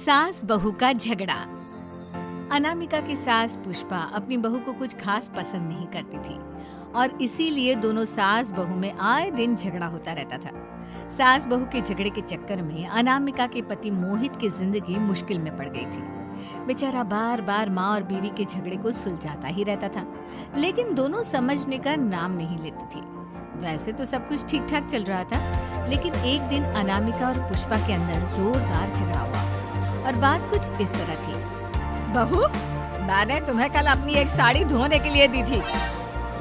सास बहू का झगड़ा। अनामिका की सास पुष्पा अपनी बहू को कुछ खास पसंद नहीं करती थी और इसीलिए दोनों सास बहू में आए दिन झगड़ा होता रहता था। सास बहू के झगड़े के चक्कर में अनामिका के पति मोहित की जिंदगी मुश्किल में पड़ गई थी। बेचारा बार बार माँ और बीवी के झगड़े को सुलझाता ही रहता था, लेकिन दोनों समझने का नाम नहीं लेती थी। वैसे तो सब कुछ ठीक ठाक चल रहा था, लेकिन एक दिन अनामिका और पुष्पा के अंदर जोरदार झगड़ा हुआ और बात कुछ इस तरह थी। बहू, मैंने तुम्हें कल अपनी एक साड़ी धोने के लिए दी थी।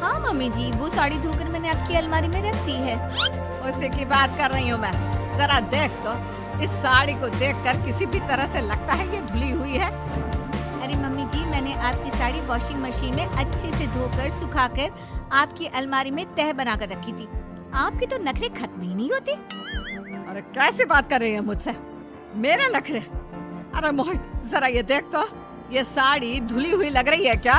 हाँ मम्मी जी, वो साड़ी धोकर मैंने आपकी अलमारी में रख दी है। उसी की बात कर रही हूँ मैं। जरा देख तो, इस साड़ी को देखकर किसी भी तरह से लगता है ये धुली हुई है। अरे मम्मी जी, मैंने आपकी साड़ी वॉशिंग मशीन में अच्छे से धोकर सुखाकर आपकी अलमारी में तह बनाकर रखी थी। आपके तो नखरे खत्म ही नहीं होते। अरे कैसे बात कर रही है मुझसे? मेरे नखरे? अरे मोहित, जरा ये देख तो, ये साड़ी धुली हुई लग रही है क्या?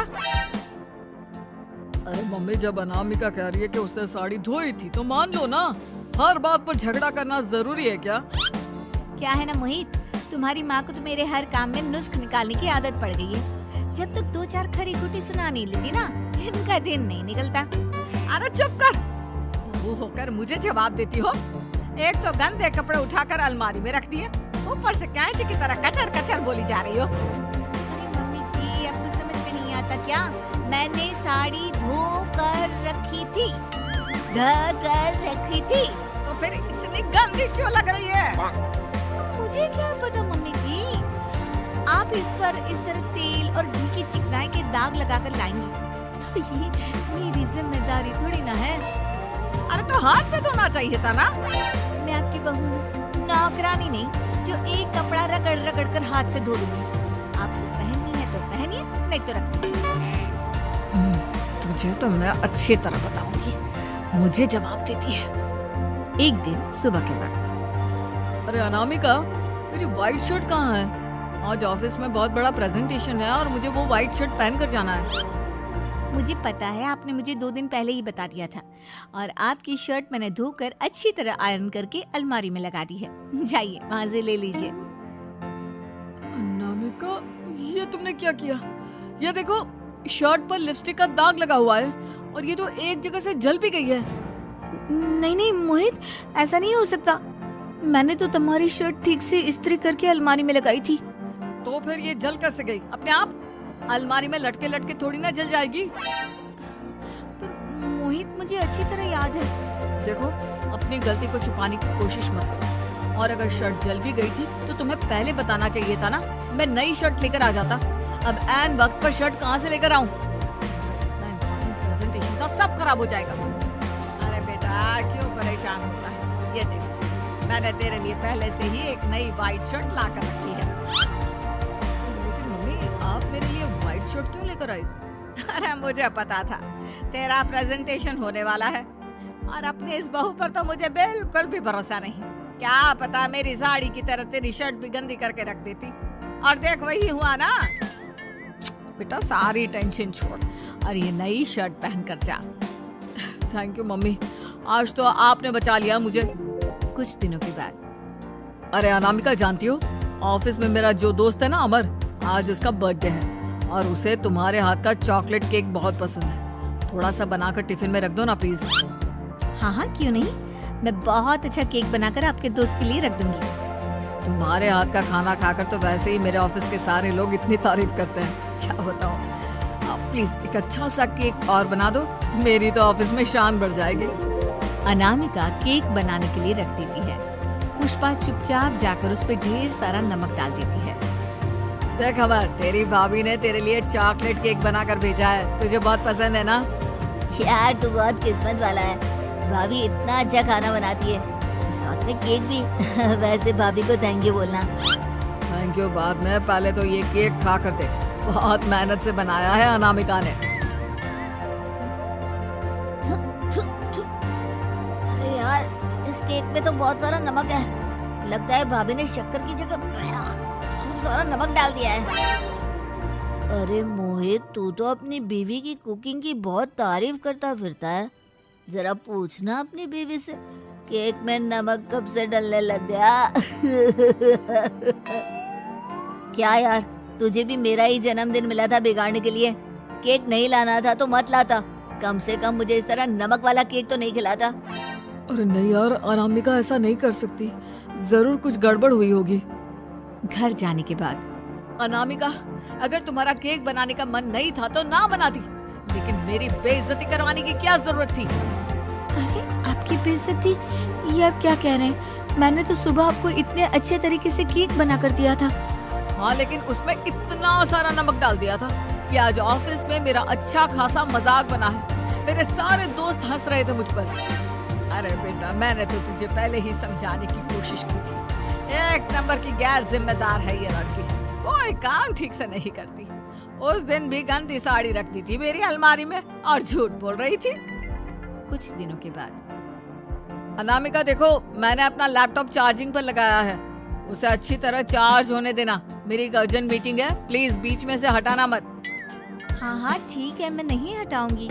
अरे मम्मी, जब अनामिका कह रही है कि उसने साड़ी धोई थी तो मान लो ना। हर बात पर झगड़ा करना जरूरी है क्या? क्या है ना मोहित, तुम्हारी माँ को तो मेरे हर काम में नुस्ख निकालने की आदत पड़ गई है। जब तक दो चार खरी खोटी सुना नहीं लेती ना, इनका दिन नहीं निकलता। अरे चुप कर, वो होकर मुझे जवाब देती हो। एक तो गंदे कपड़े उठाकर अलमारी में रख दिए, ऊपर से कैंची की तरह कचर कचर बोली जा रही हो। अरे मम्मी जी, आपको समझ में नहीं आता क्या? मैंने साड़ी धो कर रखी थी, तो फिर इतनी गंदी क्यों लग रही है? मुझे क्या पता मम्मी जी, आप इस पर इस तरह तेल और घी की चिकनाई के दाग लगाकर लाएंगी तो ये मेरी जिम्मेदारी थोड़ी ना है। अरे तो हाथ से धोना चाहिए था ना। मैं आपकी बहू हूँ, नौकरानी नहीं जो एक कपड़ा रगड़ रगड़ कर हाथ से धो लूंगी। आपको पहननी है तो पहनिए, नहीं तो रख दीजिए। तुझे तो मैं अच्छी तरह बताऊंगी, मुझे जवाब देती है। एक दिन सुबह के वक्त, अरे अनामिका, मेरी व्हाइट शर्ट कहाँ है? आज ऑफिस में बहुत बड़ा प्रेजेंटेशन है और मुझे वो व्हाइट शर्ट पहन कर जाना है। मुझे पता है, आपने मुझे 2 दिन पहले ही बता दिया था और आपकी शर्ट मैंने धोकर अच्छी तरह आयरन करके अलमारी में लगा दी है। जाइए वहाँ से ले लीजिए। अनामिका, ये तुमने क्या किया? ये देखो, शर्ट पर लिपस्टिक का दाग लगा हुआ है और ये तो एक जगह से जल भी गई है। नहीं नहीं मोहित, ऐसा नहीं हो सकता। मैंने तो तुम्हारी शर्ट ठीक से इस्त्री करके अलमारी में लगाई थी। तो फिर ये जल कैसे गई अपने आप? अलमारी में लटके लटके थोड़ी ना जल जाएगी। मोहित, मुझे अच्छी तरह याद है। देखो, अपनी गलती को छुपाने की कोशिश मत करो। और अगर शर्ट जल भी गई थी तो तुम्हें पहले बताना चाहिए था ना। मैं नई शर्ट लेकर आ जाता। अब ऐन वक्त पर शर्ट कहाँ से लेकर आऊं? प्रेजेंटेशन का सब खराब हो जाएगा। अरे बेटा, क्यों परेशान होता है? ये देख, मैंने तेरे लिए पहले से ही एक नई व्हाइट शर्ट ला कर रखी है। लेकिन मम्मी, आप मेरे लिए व्हाइट शर्ट क्यों लेकर आई? अरे मुझे पता था तेरा प्रेजेंटेशन होने वाला है और अपनी इस बहू पर तो मुझे बिल्कुल भी भरोसा नहीं। क्या पता मेरी साड़ी की तरह तेरी शर्ट भी गंदी करके रख देती। और देख, वही हुआ ना। बेटा, सारी टेंशन छोड़ और ये नई शर्ट पहन कर जा। थैंक यू मम्मी, आज तो आपने बचा लिया मुझे। कुछ दिनों के बाद, अरे अनामिका, जानती हो, ऑफिस में मेरा जो दोस्त है ना अमर, आज उसका बर्थडे है और उसे तुम्हारे हाथ का चॉकलेट केक बहुत पसंद है। थोड़ा सा बनाकर टिफिन में रख दो ना प्लीज। हाँ हाँ, क्यों नहीं, मैं बहुत अच्छा केक बनाकर आपके दोस्त के लिए रख दूंगी। तुम्हारे हाथ का खाना खाकर तो वैसे ही मेरे ऑफिस के सारे लोग इतनी तारीफ करते हैं, क्या बताऊं। प्लीज एक अच्छा सा केक और बना दो, मेरी तो ऑफिस में शान बढ़ जाएगी। अनामिका केक बनाने के लिए रख देती है। पुष्पा चुपचाप जाकर उस पर ढेर सारा नमक डाल देती है। देख अमर, तेरी भाभी ने तेरे लिए चॉकलेट केक बनाकर भेजा है, तुझे बहुत पसंद है ना? यार, तू बहुत किस्मत वाला है, भाभी इतना अच्छा खाना बनाती है, साथ में केक भी। वैसे भाभी को थैंक यू बोलना। थैंक यू बाद में, पहले तो ये केक खा कर देख। बहुत मेहनत से बनाया है अनामिका ने। अरे यार, इस केक में तो बहुत सारा नमक है। लगता है भाभी ने शक्कर की जगह खूब सारा नमक डाल दिया है। अरे मोहित, तू तो अपनी बीवी की कुकिंग की बहुत तारीफ करता फिरता है। जरा पूछना अपनी बीवी से, केक में नमक कब से डलने लग गया? क्या यार, तुझे भी मेरा ही जन्मदिन मिला था बिगाड़ने के लिए। केक नहीं लाना था तो मत लाता, कम से कम मुझे इस तरह नमक वाला केक तो नहीं खिलाता। अरे नहीं यार, अनामिका ऐसा नहीं कर सकती, जरूर कुछ गड़बड़ हुई होगी। घर जाने के बाद अनामिका, अगर तुम्हारा केक बनाने का मन नहीं था तो ना बनाती, लेकिन मेरी बेइज्जती करवाने की क्या जरूरत थी? अरे आपकी बेइज्जती, ये आप क्या कह रहे हैं? मैंने तो सुबह आपको इतने अच्छे तरीके से केक बना कर दिया था। हाँ, लेकिन उसमें इतना सारा नमक डाल दिया था कि आज ऑफिस में मेरा अच्छा खासा मजाक बना है। मेरे सारे दोस्त हंस रहे थे मुझ पर। अरे बेटा, मैंने तो तुझे पहले ही समझाने की कोशिश की थी, एक नंबर की गैर जिम्मेदार है ये लड़की, कोई काम ठीक से नहीं करती। उस दिन भी गंदी साड़ी रखती थी मेरी अलमारी में और झूठ बोल रही थी। कुछ दिनों के बाद अनामिका देखो, मैंने अपना लैपटॉप चार्जिंग पर लगाया है, उसे अच्छी तरह चार्ज होने देना। मेरी एक अर्जेंट मीटिंग है, प्लीज बीच में से हटाना मत। हाँ हाँ ठीक है, मैं नहीं हटाऊंगी।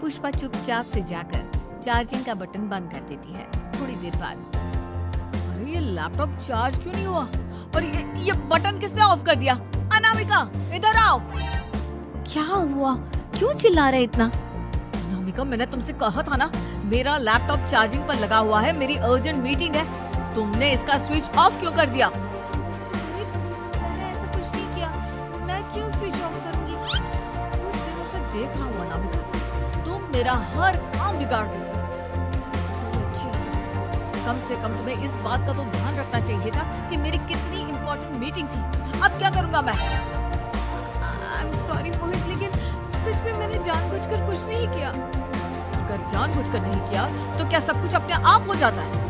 पुष्पा चुपचाप से जाकर चार्जिंग का बटन बंद कर देती है। थोड़ी देर बाद, अरे ये लैपटॉप चार्ज क्यों नहीं हुआ? और ये बटन किसने ऑफ कर दिया? अनामिका इधर आओ। क्या हुआ? क्यों चिल्ला रहे इतना? अनामिका, मैंने तुमसे कहा था ना, मेरा लैपटॉप चार्जिंग पर लगा हुआ है, मेरी अर्जेंट मीटिंग है, तुमने इसका स्विच ऑफ क्यों कर दिया? मैंने ऐसा कुछ नहीं किया, मैं क्यों स्विच ऑफ करूंगी? कुछ दिनों से देख रहा हूँ अनामिका, तुम मेरा हर काम बिगाड़ देती हो। कम से कम तुम्हें इस बात का तो ध्यान रखना चाहिए था कि मेरी कितनी इम्पोर्टेंट मीटिंग थी। अब क्या करूंगा मैं? I'm sorry मोहित, लेकिन सच में मैंने जानबूझकर कुछ नहीं किया। अगर जानबूझकर नहीं किया तो क्या सब कुछ अपने आप हो जाता है?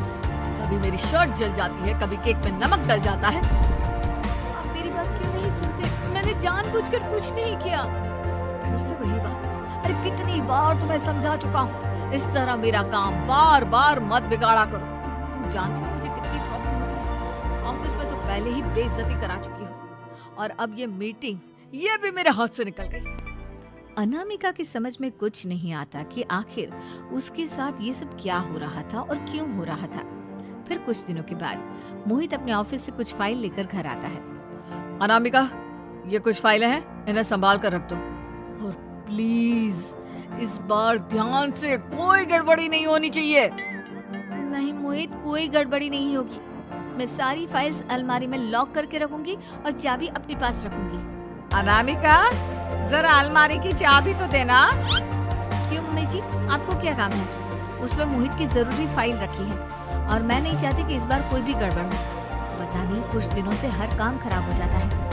कभी मेरी शर्ट जल जाती है, कभी केक में नमक डल जाता है। आप मेरी बात क्यों नहीं सुनते? मैंने जानबूझकर कुछ नहीं किया। फिर से वही बात। अरे कितनी बार तुम्हें समझा चुका हूँ, इस तरह मेरा काम बार बार मत बिगाड़ा करो। तुम जानती हो मुझे कितनी प्रॉब्लम होती है, ऑफिस में तो पहले ही बेइज्जती करा चुकी हो, और अब ये मीटिंग, ये भी मेरे हाथ से निकल गई। अनामिका की समझ में कुछ नहीं आता कि आखिर उसके साथ ये सब क्या हो रहा था और क्यों हो रहा था। फिर कुछ दिनों के बाद मोहित अपने ऑफिस से कुछ फाइल लेकर घर आता है। अनामिका, ये कुछ फाइलें हैं, इन्हें संभाल कर रख दो, और प्लीज इस बार ध्यान से, कोई गड़बड़ी नहीं होनी चाहिए। नहीं मोहित, कोई गड़बड़ी नहीं होगी। मैं सारी फाइल्स अलमारी में लॉक करके रखूंगी और चाबी अपने पास रखूंगी। अनामिका, जरा अलमारी की चाबी तो देना। क्यों मम्मी जी, आपको क्या काम है? उसमें मोहित की जरूरी फाइल रखी है और मैं नहीं चाहती कि इस बार कोई भी गड़बड़ हो। पता नहीं कुछ दिनों से हर काम खराब हो जाता है।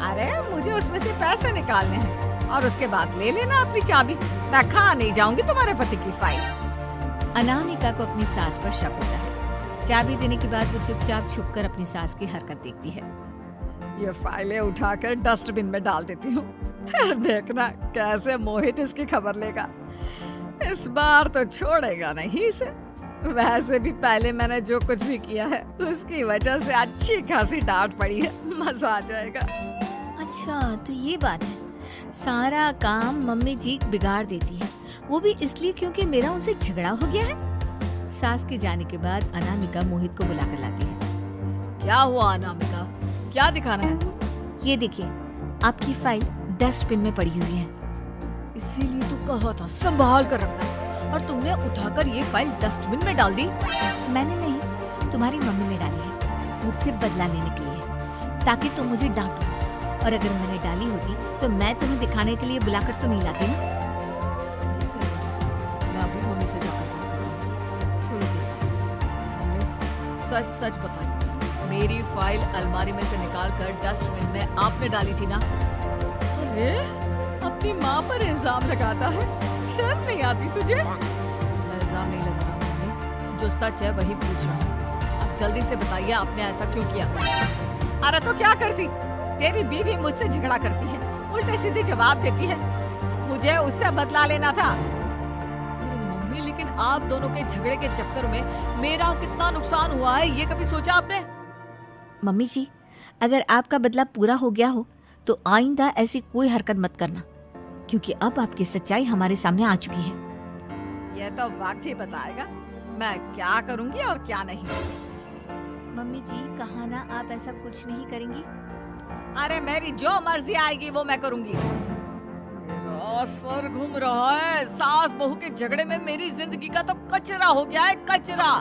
अरे मुझे उसमें से पैसे निकालने हैं और उसके बाद ले लेना अपनी चाबी। मैं खा नहीं जाऊंगी तुम्हारे पति की फाइल। अनामिका को अपनी सास पर शक होता है। चाबी देने के बाद वो चुपचाप छुपकर अपनी सास की हरकत देखती है। ये फाइलें उठाकर डस्टबिन में डाल देती हूँ, फिर देखना कैसे मोहित इसकी खबर लेगा। इस बार तो छोड़ेगा नहीं इसे। वैसे भी पहले मैंने जो कुछ भी किया है उसकी वजह से अच्छी खासी डांट पड़ी है, मजा आ जाएगा। अच्छा तो ये बात है, सारा काम मम्मी जी बिगाड़ देती है, वो भी इसलिए क्योंकि मेरा उनसे झगड़ा हो गया है। सास के जाने के बाद अनामिका मोहित को बुलाकर लाती है। क्या हुआ अनामिका, क्या दिखाना है? ये देखिए, आपकी फाइल डस्टबिन में पड़ी हुई है। इसीलिए तो कहा था संभाल कर रखना, और तुमने उठाकर ये फाइल डस्टबिन में डाल दी। मैंने नहीं, तुम्हारी मम्मी ने डाली है, मुझसे बदला लेने के लिए, ताकि तुम मुझे डांटो। और अगर मैंने डाली होती तो मैं तुम्हें दिखाने के लिए बुलाकर तो नहीं लाती ना। मैं अभी मम्मी से जाकर बात करती हूँ। थोड़ी देर। मम्मी, सच सच बताइए, मेरी फाइल अलमारी में से निकालकर डस्टबिन में आपने डाली थी ना? अरे अपनी माँ पर इल्जाम लगाता है, शर्म नहीं आती तुझे? मैं इल्जाम नहीं लगा रहा हूँ मम्मी, जो सच है वही पूछ रहा हूँ। अब जल्दी से बताइए आपने ऐसा क्यों किया? अरे तो क्या करती, तेरी बीवी मुझसे झगड़ा करती है, उल्टे सीधे जवाब देती है, मुझे उससे बदला लेना था। मम्मी, लेकिन आप दोनों के झगड़े के चक्कर में मेरा कितना नुकसान हुआ है, ये कभी सोचा आपने? मम्मी जी, अगर आपका बदला पूरा हो गया हो तो आइंदा ऐसी कोई हरकत मत करना, क्योंकि अब आपकी सच्चाई हमारे सामने आ चुकी है। ये तो वक्त ही बताएगा मैं क्या करूंगी और क्या नहीं। मम्मी जी, कहा ना आप ऐसा कुछ नहीं करेंगी। अरे मेरी जो मर्जी आएगी वो मैं करूंगी। मेरा सर घूम रहा है। सास बहू के झगड़े में मेरी जिंदगी का तो कचरा हो गया है, कचरा।